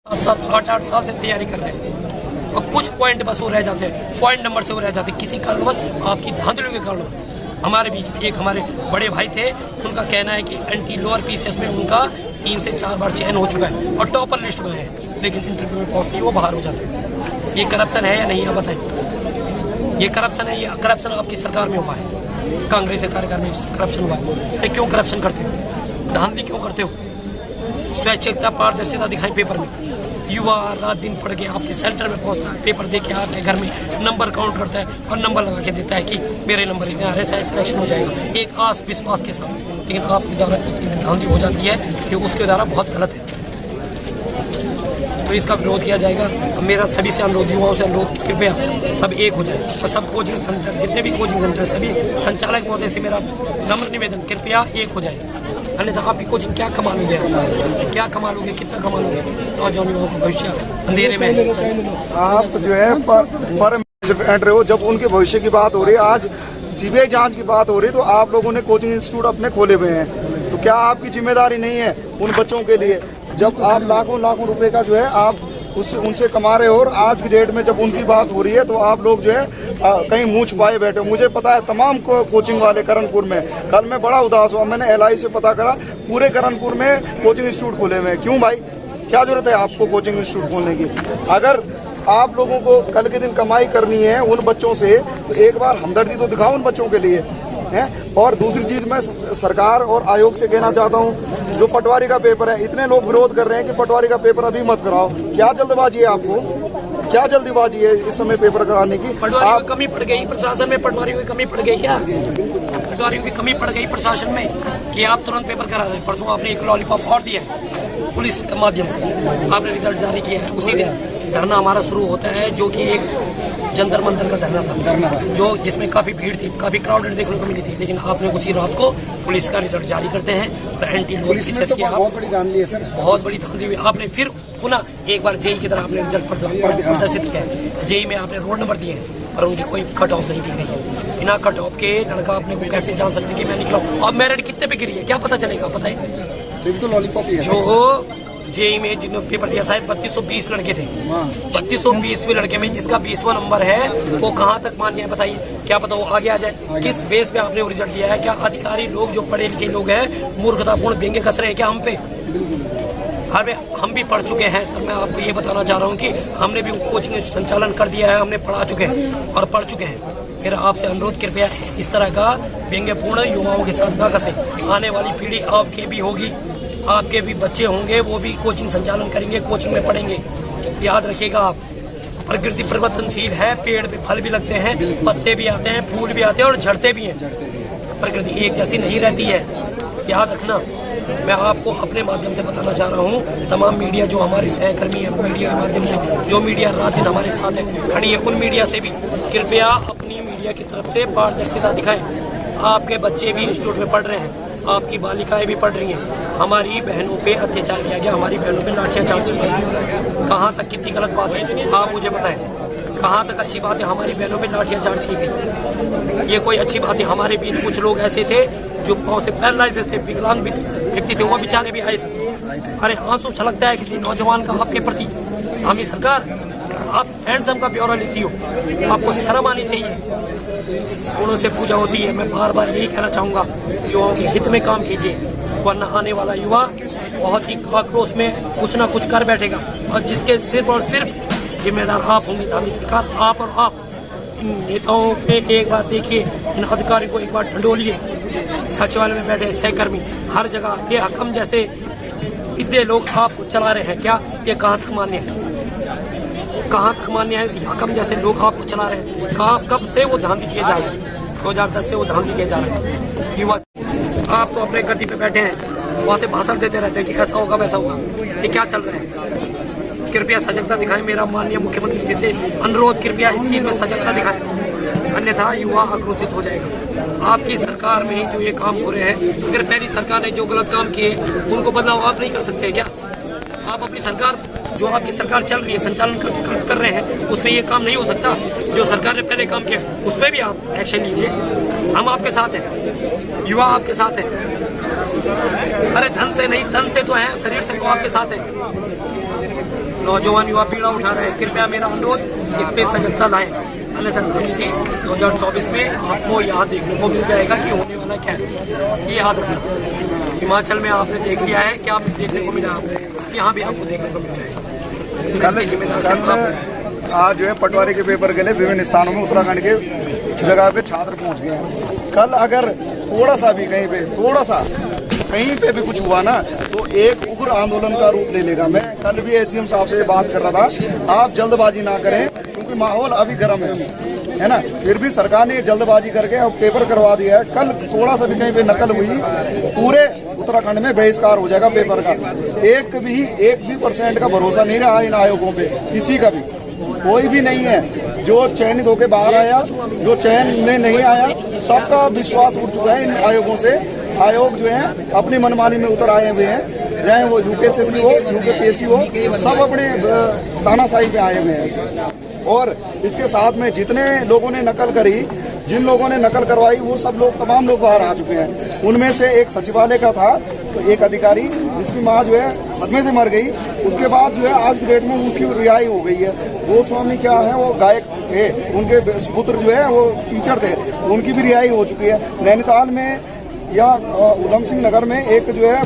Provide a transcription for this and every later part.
7-8 साल से तैयारी कर रहे हैं और कुछ पॉइंट बस वो रह जाते हैं, पॉइंट नंबर से वो रह जाते हैं किसी कारणवश, आपकी धांधलियों के कारणवश। हमारे बीच में एक हमारे बड़े भाई थे, उनका कहना है कि एंटी लोअर पीसीएस में उनका 3 से 4 बार चयन हो चुका है और टॉपर लिस्ट में है, लेकिन इंटरव्यू में पहुँचते ही वो बाहर हो जाते हैं। ये करप्शन है या नहीं, आप बताएं। ये करप्शन है, ये करप्शन आपकी सरकार में हुआ है, कांग्रेस के कार्यकाल में करप्शन हुआ है। क्यों करप्शन करते हो, धांधली क्यों करते हो? स्वैच्छिकता पारदर्शिता दिखाई पेपर में। युवा रात दिन पढ़ के आपके सेंटर में पहुंचता है, पेपर दे के आता है, घर में नंबर काउंट करता है और नंबर लगा के देता है कि मेरे नंबर इतने आ रहे हैं, सिलेक्शन हो जाएगा, एक आस विश्वास के साथ। लेकिन आपके द्वारा इतनी धांधली हो जाती है कि उसके द्वारा बहुत गलत है, तो इसका विरोध किया जाएगा। अब मेरा सभी से अनुरोध, युवाओं से अनुरोध, कृपया सब एक हो जाए और सब कोचिंग सेंटर, जितने भी कोचिंग सेंटर, सभी संचालक महोदय से मेरा नम्र निवेदन, कृपया एक हो जाए, अन्यथा आपकी कोचिंग क्या कमा लोगे, क्या कमा लोगे, कितना कमा लोगे, नौजवान युवाओं का भविष्य अंधेरे में। आप जो है पर एंटर हो, जब उनके भविष्य की बात हो रही है, आज सीबीआई जांच की बात हो रही है, तो आप लोगों ने कोचिंग इंस्टीट्यूट अपने खोले हुए हैं, तो क्या आपकी जिम्मेदारी नहीं है उन बच्चों के लिए? जब आप लाखों रुपए का जो है आप उनसे कमा रहे हो और आज की डेट में जब उनकी बात हो रही है तो आप लोग जो है कहीं मुँह छुपाए बैठे हो। मुझे पता है तमाम कोचिंग वाले करणपुर में, कल मैं बड़ा उदास हुआ, मैंने एलआई से पता करा, पूरे करणपुर में कोचिंग इंस्टीट्यूट खोले हुए हैं। क्यों भाई, क्या जरूरत है आपको कोचिंग इंस्टीट्यूट खोलने की? अगर आप लोगों को कल के दिन कमाई करनी है उन बच्चों से, तो एक बार हमदर्दी तो दिखाओ उन बच्चों के लिए है। और दूसरी चीज मैं सरकार और आयोग से कहना चाहता हूँ, जो पटवारी का पेपर है, इतने लोग विरोध कर रहे हैं कि पटवारी का पेपर अभी मत कराओ। क्या जल्दबाजी है आपको, क्या जल्दीबाजी है इस समय पेपर कराने की? पटवारियों की कमी पड़ गई प्रशासन में, पटवारियों की कमी पड़ गई, क्या पटवारियों की कमी पड़ गई प्रशासन में कि आप तुरंत पेपर करा रहे हैं? परसों आपने एक लॉलीपॉप और दिया है पुलिस के माध्यम से, आपने रिजल्ट जारी किया है, उसी दिन धरना हमारा शुरू होता है, जो कि एक जंतर मंतर का धरना था, जो जिसमें काफी भीड़ थी, काफी क्राउडेड देखने को मिली थी, लेकिन आपने उसी रात को पुलिस का रिजल्ट जारी करते हैं और एंटी लोअर पीसीएस की बहुत बड़ी धांधली है सर, बहुत बड़ी धांधली हुई। आपने फिर पुनः एक बार जेई की तरह आपने रिजल्ट प्रदर्शित किया है, जेई में आपने रोल नंबर दिए हैं पर उनकी कोई कट ऑफ नहीं दी गई है। बिना कट ऑफ के लड़का अपने को कैसे जान सकते कि मैं निकला हूँ? अब मेरिट कितने पे गिरी है, क्या पता चलेगा? पता है तो लॉलीपॉप ही है। जो जेई में जिन्होंने पेपर दिया, शायद 3220 लड़के थे, 3220वें लड़के में जिसका 20वां नंबर है वो कहाँ तक मान्य है बताइए? क्या पता वो आगे आ जाए? किस बेस पे आपने वो रिजल्ट दिया है? क्या अधिकारी लोग जो पढ़े लिखे लोग हैं मूर्खतापूर्ण व्यंग्य कस रहे हैं क्या हम पे? हम भी पढ़ चुके हैं सर, मैं आपको ये बताना चाह रहा हूँ कि हमने भी कोचिंग संचालन कर दिया है, हमने पढ़ा चुके हैं और पढ़ चुके हैं। मेरा आपसे अनुरोध, कृपया इस तरह का व्यंग्यपूर्ण युवाओं के साथ न कसे। आने वाली पीढ़ी आपकी भी होगी, आपके भी बच्चे होंगे, वो भी कोचिंग संचालन करेंगे, कोचिंग में पढ़ेंगे। याद रखिएगा आप, प्रकृति परिवर्तनशील है, पेड़ पे फल भी लगते हैं, पत्ते भी आते हैं, फूल भी आते हैं और झड़ते भी हैं। प्रकृति एक जैसी नहीं रहती है, याद रखना। मैं आपको अपने माध्यम से बताना चाह रहा हूँ, तमाम मीडिया जो हमारे सहकर्मी है, मीडिया के माध्यम से जो मीडिया रात दिन हमारे साथ है खड़ी है, उन मीडिया से भी कृपया अपनी मीडिया की तरफ से पारदर्शिता दिखाएं। आपके बच्चे भी इंस्टीट्यूट में पढ़ रहे हैं, आपकी बालिकाएं भी पढ़ रही हैं। हमारी बहनों पे अत्याचार किया गया, हमारी बहनों पे लाठियां चार्ज की गई। कहाँ तक कितनी गलत बात है आप मुझे बताएं, कहाँ तक अच्छी बात है? हमारी बहनों पे लाठियां चार्ज की गई, ये कोई अच्छी बात है? हमारे बीच कुछ लोग ऐसे थे जो पाँव से पैरालाइज थे, विकलांग व्यक्ति थे, वो बेचारे भी आए थे। अरे आंसू छलकता है किसी नौजवान का आपके प्रति। हमें सरकार, आप हैंडसम का ब्यौरा लेती हो, आपको शर्म आनी चाहिए। गुणों से पूजा होती है। मैं बार बार यही कहना चाहूँगा, युवाओं के हित में काम कीजिए, वरना आने वाला युवा बहुत ही आक्रोश में कुछ ना कुछ कर बैठेगा और जिसके सिर्फ और सिर्फ जिम्मेदार आप होंगे। दामी सरकार, आप और आप। इन नेताओं पे एक बार देखिए, इन अधिकारियों को एक बार ढंढोलिए। सचिवालय में बैठे सहकर्मी, हर जगह ये हकम जैसे इतने लोग आपको चला रहे हैं, क्या ये कहाँ तक मान्य है? कहाँ तक मान्य है? हकम जैसे लोग आपको चला रहे हैं, कहाँ कब से वो धांधली किए जा रहे हैं? 2010 से वो धांधली किए जा रहे हैं। युवा आप तो अपने गद्दी पे बैठे हैं, वहाँ से भाषण देते रहते हैं कि ऐसा होगा वैसा होगा, ये क्या चल रहा है? कृपया सजगता दिखाएं। मेरा माननीय मुख्यमंत्री जी से अनुरोध, कृपया इस चीज में सजगता दिखाएं, अन्यथा युवा आक्रोशित हो जाएगा। आपकी सरकार में ही जो ये काम हो रहे हैं, अगर पहली सरकार ने जो गलत काम किए उनको बदलाव आप नहीं कर सकते क्या? आप अपनी सरकार, जो आपकी सरकार चल रही है, संचालन कर रहे हैं, उसमें ये काम नहीं हो सकता? जो सरकार ने पहले काम किया उसमें भी आप एक्शन लीजिए। हम आपके साथ हैं, युवा आपके साथ हैं। अरे धन से नहीं, तन से तो है, शरीर से तो आपके साथ है। नौजवान युवा पीड़ा उठा रहे हैं। कृपया मेरा अनुरोध इस पे सजगता लाएं, अन्यथा गांधी जी 2024 में आपको यहाँ देखने को मिल जाएगा कि होने वाला क्या है। ये याद रखना, हिमाचल में आपने देख लिया है, क्या देखने को मिला आपको, यहाँ भी आपको देखने को मिल जाएगा। इसकी जिम्मेदारी आज जो है पटवारी के पेपर के लिए विभिन्न स्थानों में उत्तराखंड के जगह पे छात्र पहुंच गए हैं। कल अगर थोड़ा सा भी कहीं पे थोड़ा सा कहीं पे भी कुछ हुआ ना तो एक उग्र आंदोलन का रूप ले लेगा। मैं कल भी एसडीएम साहब से बात कर रहा था, आप जल्दबाजी ना करें क्योंकि माहौल अभी गर्म है ना। फिर भी सरकार ने जल्दबाजी करके अब पेपर करवा दिया है। कल थोड़ा सा भी कहीं पे नकल हुई पूरे उत्तराखंड में बहिष्कार हो जाएगा पेपर का। एक भी % का भरोसा नहीं रहा इन आयोगों पे, किसी का भी कोई भी नहीं है। जो चयनित होकर बाहर आया, जो चयन में नहीं आया, सबका विश्वास उठ चुका है इन आयोगों से। आयोग जो है अपनी मनमानी में उतर आए हुए हैं, चाहे वो यूकेसीसी हो, यूकेपीएससी हो, सब अपने तानाशाही पे आए हुए हैं। और इसके साथ में जितने लोगों ने नकल करी, जिन लोगों ने नकल करवाई, वो सब लोग तमाम लोग बाहर आ चुके हैं। उनमें से एक सचिवालय का था तो एक अधिकारी जिसकी माँ जो है सदमे से मर गई, उसके बाद जो है आज की डेट में उसकी रिहाई हो गई है। गोस्वामी क्या है, वो गायक थे, उनके पुत्र जो है वो टीचर थे, उनकी भी रिहाई हो चुकी है। नैनीताल में या उधम सिंह नगर में एक जो है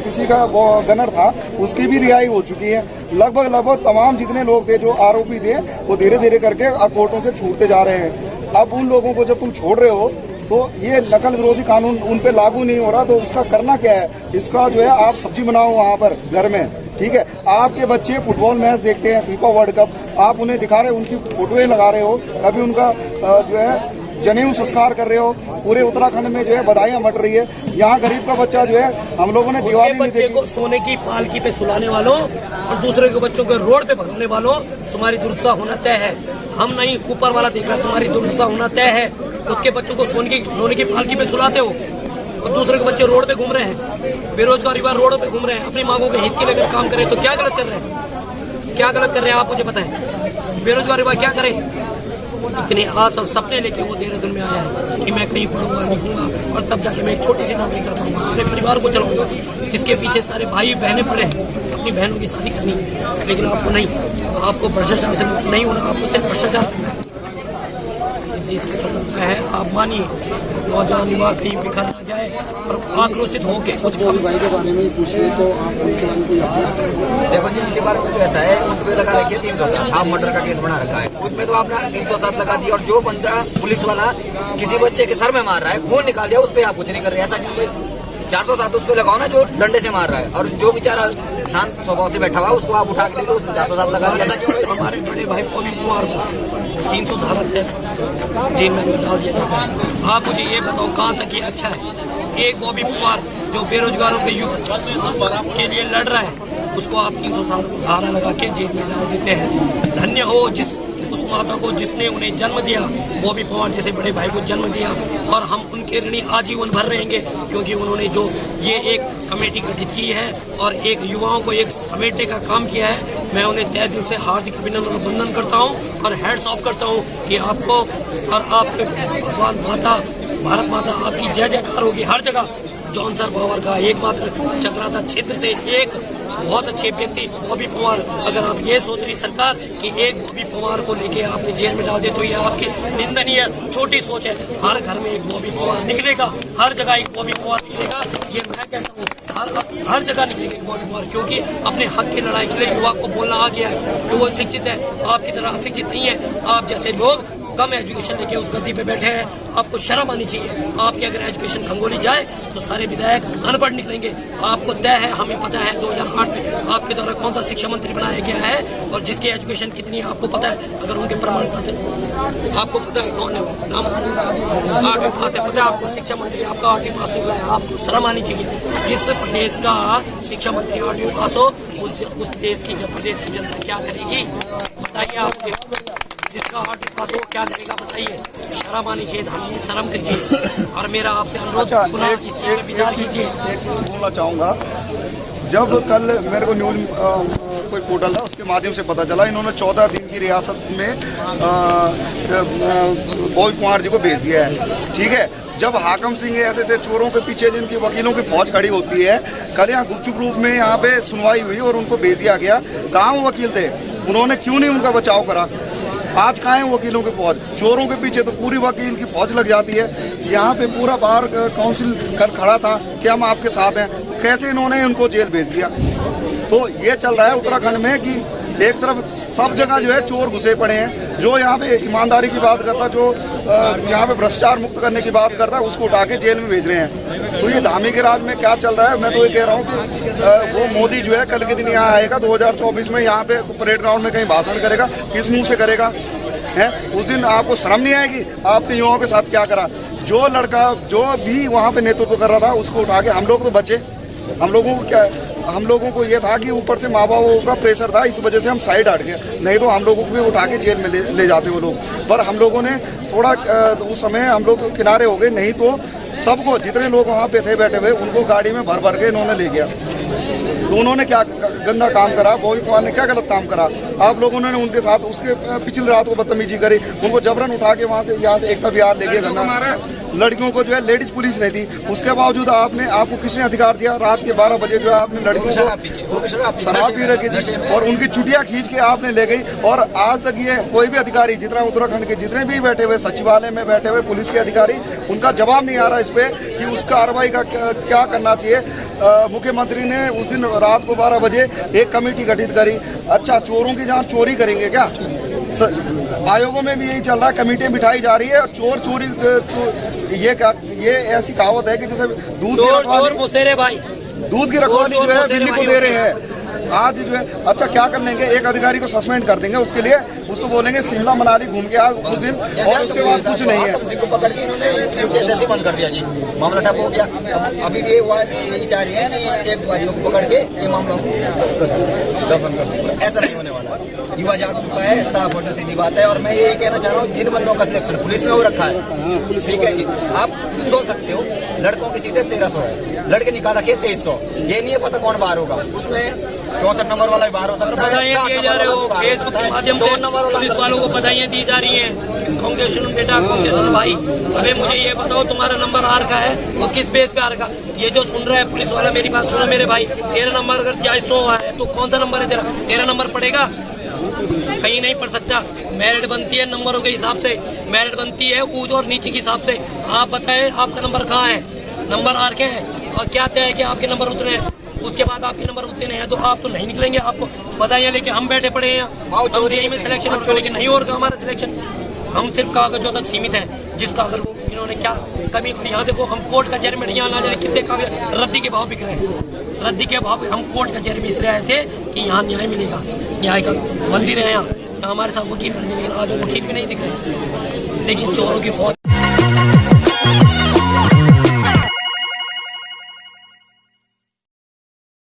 किसी का गनर था, उसकी भी रिहाई हो चुकी है। लगभग तमाम जितने लोग थे जो आरोपी थे वो धीरे धीरे करके कोर्टों से छूटते जा रहे हैं। अब उन लोगों को जब तुम छोड़ रहे हो तो ये नकल विरोधी कानून उन पे लागू नहीं हो रहा, तो उसका करना क्या है? इसका जो है आप सब्जी बनाओ वहाँ पर घर में, ठीक है। आपके बच्चे फुटबॉल मैच देखते हैं, फीफा वर्ल्ड कप, आप उन्हें दिखा रहे हो, उनकी फोटोएं लगा रहे हो, कभी उनका जो है जनेऊ संस्कार कर रहे हो। पूरे उत्तराखंड में जो है बधाइयाँ मट रही है। यहाँ गरीब का बच्चा जो है, हम लोगों ने दिवाली में बच्चे को सोने की पालकी पे सुलाने वालों और दूसरे के बच्चों को रोड पे भगाने वालों, तुम्हारी दुर्दशा होना तय है। हम नहीं, ऊपर वाला देख रहा है, तुम्हारी दुर्दशा होना तय है। खुद के बच्चों को सोने की पालकी पे सुलाते हो और दूसरे के बच्चे रोड पे घूम रहे हैं, बेरोजगार युवा रोड पे घूम रहे हैं। अपनी मांगों के हित के लिए अगर काम करें तो क्या गलत कर रहे हैं? क्या गलत कर रहे हैं आप मुझे पता है। बेरोजगार युवा क्या करें? इतने आस और सपने लेके वो देहरादून में आया है कि मैं कहीं पढ़ूंगा, लिखूंगा और तब जाके मैं एक छोटी सी नौकरी कर पाऊंगा, अपने परिवार को चलाऊंगा। जिसके पीछे सारे भाई बहनें पड़े हैं, अपनी बहनों की शादी करनी, लेकिन आपको नहीं, आपको भ्रष्टाचार से मुक्त नहीं होना, आपको सिर्फ भ्रष्टाचार देश की स्वतंत्रता है। आप मानिए, नौजवान युवा कहीं बिखर ना जाए और आक्रोशित होकर कुछ भाई के बारे में पूछे तो आप उनके बारे में देखो जी, उनके बारे में तो ऐसा है, उन पर लगा रखिए 307, आप मर्डर का केस बना रखा है, उसमें तो आपने 307 लगा दिया। और जो बंदा पुलिस वाला किसी बच्चे के सर में मार रहा है, खून निकाल दिया, उस पर आप कुछ नहीं कर रहे। ऐसा क्यों? 407 उस पर लगाओ ना, जो डंडे से मार रहा है। और जो बेचारा शांत स्वभाव से बैठा हुआ है उसको आप उठा के दे, 407 लगा दिया। ऐसा क्यों? हमारे बड़े भाई बॉबी पवार को 300 धारा तहत जेल में डाल दिया जाता है। आप मुझे ये बताओ कहाँ तक ये अच्छा है? एक बॉबी पवार जो बेरोजगारों के युग के लिए लड़ रहा है, उसको आप 300 धारा लगा के जेल में डाल देते हैं। धन्य हो जिस उस माता को जिसने उन्हें जन्म दिया, बॉबी पवार जैसे बड़े भाई को जन्म दिया। और हम उनके ऋणी आजीवन भर रहेंगे, क्योंकि उन्होंने जो ये एक कमेटी गठित की है और एक युवाओं को एक समेटने का काम किया है, मैं उन्हें तहे दिल से हार्दिक अभिनंदन और वंदन करता हूँ और हैट्स ऑफ करता हूँ कि आपको और आपके भगवान माता, भारत माता आपकी जय जयकार होगी हर जगह। जॉन सर पावर का एकमात्र चक्राता क्षेत्र से एक बहुत अच्छे व्यक्ति बॉबी पवार, अगर आप ये सोच रही सरकार कि एक बॉबी पवार को लेके आपने जेल में डाल दे तो ये आपकी निंदनीय छोटी सोच है। हर घर में एक बॉबी पवार निकलेगा, हर जगह एक बॉबी पवार निकलेगा, ये मैं कहता हूँ। हर जगह निकलेगा एक बॉबी पवार, क्योंकि अपने हक की लड़ाई के लिए युवा को बोलना आ गया है कि वो शिक्षित है, आपकी तरह अशिक्षित नहीं है। आप जैसे लोग कम एजुकेशन लेके उस गद्दी पे बैठे हैं, आपको शर्म आनी चाहिए। आपकी अगर एजुकेशन खंगोली जाए तो सारे विधायक अनपढ़ निकलेंगे। आपको तय है, हमें पता है 2008 में आपके द्वारा कौन सा शिक्षा मंत्री बनाया गया है और जिसकी एजुकेशन कितनी है आपको पता है। अगर उनके प्रमाण पत्र आपको पता है कौन है वो, नाम 8वीं पास है, पता है आपको शिक्षा मंत्री आपका 8वीं पास हुआ है। आपको शर्म आनी चाहिए। जिस प्रदेश का शिक्षा मंत्री 8वीं पास हो, उस देश की प्रदेश की जनता क्या करेगी बताइए आप। जिसका 8वीं पास हो क्या करेगा बताइए। शर्म आनी चाहिए, हम ये शर्म कीजिए। और मेरा आपसे अनुरोध, पुनः इस चीज में विचार कीजिए। एक चीज बोलना चाहूँगा, जब कल मेरे को न्यूज कोई पोर्टल था उसके माध्यम से पता चला, इन्होंने 14 दिन की रियासत में बॉबी पवार जी को भेज दिया है, ठीक है। जब हाकम सिंह ऐसे चोरों के पीछे जिनकी वकीलों की फौज खड़ी होती है, कल यहाँ गुपचुप रूप में यहाँ पे सुनवाई हुई और उनको भेज दिया गया। कहाँ वो वकील थे? उन्होंने क्यों नहीं उनका बचाव करा? आज कहाँ है वकीलों की फौज? चोरों के पीछे तो पूरी वकील की फौज लग जाती है। यहाँ पे पूरा बार काउंसिल कर खड़ा था कि हम आपके साथ हैं, कैसे इन्होंने उनको जेल भेज दिया। तो ये चल रहा है उत्तराखंड में कि एक तरफ सब जगह जो है चोर घुसे पड़े हैं। जो यहाँ पे ईमानदारी की बात करता, जो यहाँ पे भ्रष्टाचार मुक्त करने की बात करता है, उसको उठा के जेल में भेज रहे हैं। तो ये धामी के राज में क्या चल रहा है? मैं तो ये कह रहा हूँ कि वो मोदी जो है कल के दिन यहाँ आएगा 2024 में, यहाँ पे परेड ग्राउंड में कहीं भाषण करेगा, किस मुंह से करेगा है? उस दिन आपको शर्म नहीं आएगी आपने युवाओं के साथ क्या करा? जो लड़का जो भी वहाँ पे नेतृत्व कर रहा था उसको उठा के, हम लोग तो बचे, हम लोगों को ये था कि ऊपर से माँ बापों का प्रेशर था, इस वजह से हम साइड हट गए, नहीं तो हम लोगों को भी उठा के जेल में ले जाते वो लोग। पर हम लोगों ने थोड़ा उस समय हम लोग किनारे हो गए, नहीं तो सबको, जितने लोग वहाँ पे थे बैठे हुए, उनको गाड़ी में भर भर के इन्होंने ले गया। तो उन्होंने क्या गंदा काम करा? बॉबी पवार ने क्या गलत काम करा? आप लोगों ने उनके साथ उसके पिछली रात को बदतमीजी करी, उनको जबरन उठा के वहाँ से यहाँ से एकता विहार ले गए। लड़कियों को जो है लेडीज पुलिस नहीं थी, उसके बावजूद आपको किसने अधिकार दिया? रात के 12 बजे जो है आपने लड़कियों को शराब पी रखी थी और उनकी चुटिया खींच के आपने ले गई। और आज तक ये कोई भी अधिकारी, जितना उत्तराखंड के जितने भी बैठे हुए सचिवालय में बैठे हुए पुलिस के अधिकारी, उनका जवाब नहीं आ रहा इस पे कि उस कार्रवाई का क्या करना चाहिए। मुख्यमंत्री ने उस दिन रात को 12 बजे एक कमेटी गठित करी। अच्छा, चोरों की जहाँ चोरी करेंगे क्या? आयोगों में भी यही चल रहा है, कमेटियां बिठाई जा रही है। चोरी ये ऐसी कहावत है कि जैसे दूध की रखवाली जो है बिल्ली को दे रहे हैं। आज जो है, अच्छा क्या कर लेंगे? एक अधिकारी को सस्पेंड कर देंगे, उसके लिए उसको बोलेंगे शिमला मनाली घूम के आ उस दिन, और उसके बाद कुछ नहीं है। किसी को पकड़ के इन्होंने केस ऐसे बंद कर दिया जी, मामला ठप हो गया। अभी भी यही चाह रही है कि एक बच्चों को पकड़ के ये मामला दफन कर दें। ऐसा नहीं होने वाला, युवा जाग चुका है, साफ और सीधी बात है। और मैं यही कहना चाह रहा हूँ, जिन बंदों का सिलेक्शन पुलिस में हो रखा है, ठीक है जी, आप सोच सकते हो लड़कों की सीटें 1300 है, लड़के निकाल रखे 2300। ये नहीं है पता कौन बाहर होगा, उसमें 64 नंबर वाला भी बाहर हो सकता है, 60 नंबर वाला भी फेसबुक के माध्यम से पुलिस वालों को बधाइयाँ दी जा रही हैं। कांग्रेचुलेशन बेटा, कांग्रेचुलेशन भाई। अबे मुझे ये बताओ, तुम्हारा नंबर आ रखा है वो किस बेस पे आ रखा? ये जो सुन रहा है पुलिस वाला, मेरी बात सुनो मेरे भाई, तेरा नंबर अगर 2300 है तो कौन सा नंबर है तेरा? तेरा नंबर पड़ेगा? कहीं नहीं पढ़ सकता। मेरिट बनती है नंबरों के हिसाब से, मेरिट बनती है ऊंच और नीचे के हिसाब से। आप बताएं आपका नंबर कहाँ है? नंबर आ रखे हैं और क्या तय है कि आपके नंबर उतरे हैं, उसके बाद आपके नंबर उतने नहीं है तो आप तो नहीं निकलेंगे। आपको बताइए, लेके हम बैठे पड़े हैं, हम जेईई में सिलेक्शन हो, लेकिन नहीं हो रहा हमारा सिलेक्शन। हम सिर्फ कागजों तक सीमित हैं, जिस कागज को इन्होंने क्या कमी। यहाँ देखो, हम कोर्ट कचहरी में यहाँ ना जाने कितने कागज रद्दी के भाव बिक रहे हैं। रद्दी के भाव हम कोर्ट कचहरी में इसलिए आए थे कि यहाँ न्याय मिलेगा, न्याय का मंदिर है यहाँ हमारे साथ वकील, लेकिन आज वकील भी नहीं दिख रहे, लेकिन चोरों की फौज।